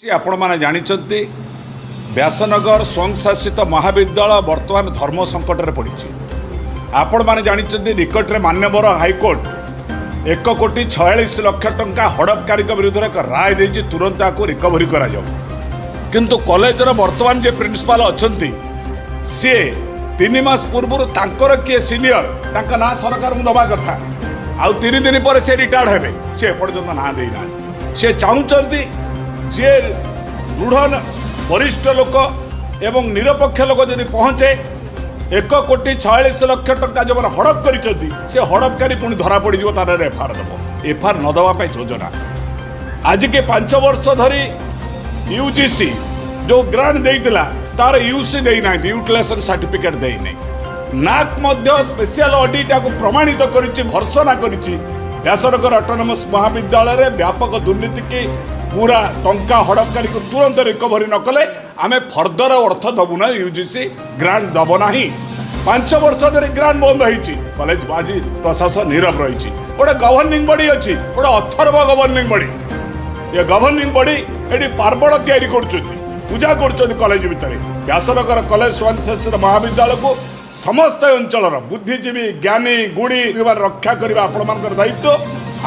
आपण मैंने जानते व्यासनगर स्वयंशासित महाविद्यालय बर्तमान धर्म संकट में पड़ी। आपण मैंने जानते निकट में मान्यवर हाइकोर्ट 1,46,00,000 टंका हड़पकारी विरुद्ध एक राय देती तुरंत आपको रिकवरी करा किंतु कॉलेज बर्तमान जे प्रिंसिपाल अच्छा सी 3 मास पूर्व तांकर किए सीनियर ना सरकार को दबा कथा आउ 3 दिन पर से रिटायर्ड हेबे सी एपर्यंत ना देना सी चाहते जे दृढ़ वरिष्ठ लोक एवं निरपेक्ष लोक जब पहुँचे 1,46,00,000 टंका जो हड़प कर हड़पकारी पुणी धरा पड़ तार एफआर दब एफआर न दवाई योजना आज के 5 वर्ष धरी यूजीसी जो ग्रांट देइतिला तार यूसी देना यूटिलाइजेशन सर्टिफिकेट देना नाक स्पेशल ऑडिट को प्रमाणित करिछि भर्सना करिछि व्यासनगर ऑटोनोमस महाविद्यालय व्यापक दुर्नीति की पूरा टंका हड़पकारी को तुरंत रिकवरी न कले आम फर्दर अर्थ दबु ना यूजीसी ग्रांट दब ना 5 वर्ष धरी ग्रांट बंद होती कॉलेज आज प्रशासन नीरव रही गोटे गवर्निंग बॉडी अच्छी गोटे अथर्व गवर्निंग बॉडी ये गवर्निंग बॉडी ये पार्वण तैयारी पूजा कर कॉलेज भितर व्यासनगर कॉलेज स्वयंशासित महाविद्यालय को समस्त अंचल बुद्धिजीवी ज्ञानी गुणी रक्षा करने आपण दायित्व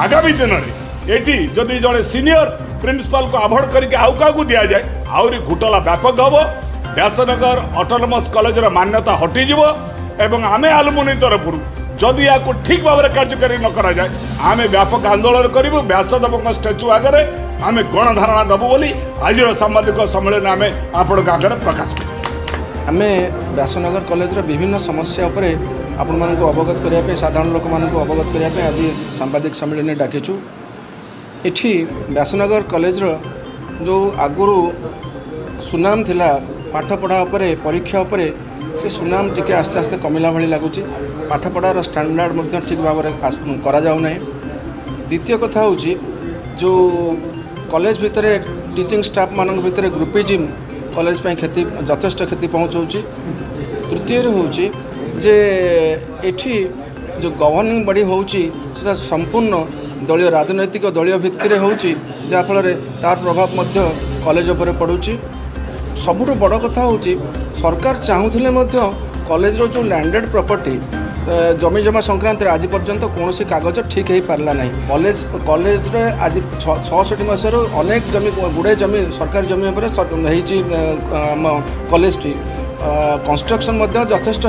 आगामी दिन में ये जदि जड़े सीनियर प्रिंसिपाल को अवॉइड करके आउ क्या दि जाए आहरी घुटला व्यापक हम व्यासनगर ऑटोनोमस कॉलेज मान्यता हटिज एवं आमे आलुमिनी तरफ जदि या ठीक भाव में कार्यकारी न करा जाए आमे व्यापक आंदोलन करूँ व्यासदेव स्टाच्यू आगे आम गणधारणा दबु बोली आज सांबादिक सम्मेलन आम आपण आगे प्रकाश कर आम व्यासनगर कॉलेज विभिन्न समस्या उपर आपण मानक अवगत करने साधारण लोक मानक अवगत करने आज सांबादिक सम्मेलन डाकिचु एठी व्यासनगर कॉलेज जो आगुरु सुनाम थिला पाठ पढ़ा उपरे परीक्षा उपरे से सुनाम टिके आस्ते आस्ते कमिला भली लगुच पाठ पढ़ार स्टैंडर्ड मध्य ठीक भाव में करा जाउ नै। द्वितीय कथा होची जो कॉलेज भितर टीचिंग स्टाफ मान भितर ग्रुपिजिम कॉलेज पे क्षति यथेष्ट क्षति पहुँचाऊँगी। तृतीय होची जे एठी जो गवर्निंग बॉडी होची सेटा संपूर्ण दलीय राजनैतिक दलीय भित्ति होची जाफल तार प्रभाव मध्य कॉलेज उपर पड़ुची। सबुठ बड़ कथा होची सरकार चाहूले कॉलेज रो जो लैंडेड प्रॉपर्टी जमी जमा संक्रांति आज पर्यंत कौन कागज ठीक हो पारा ना कॉलेज आज 66 मसीह अनेक जमी गुड़े जमी सरकारी जमी कॉलेज टी कंस्ट्रक्शन यथेष्ट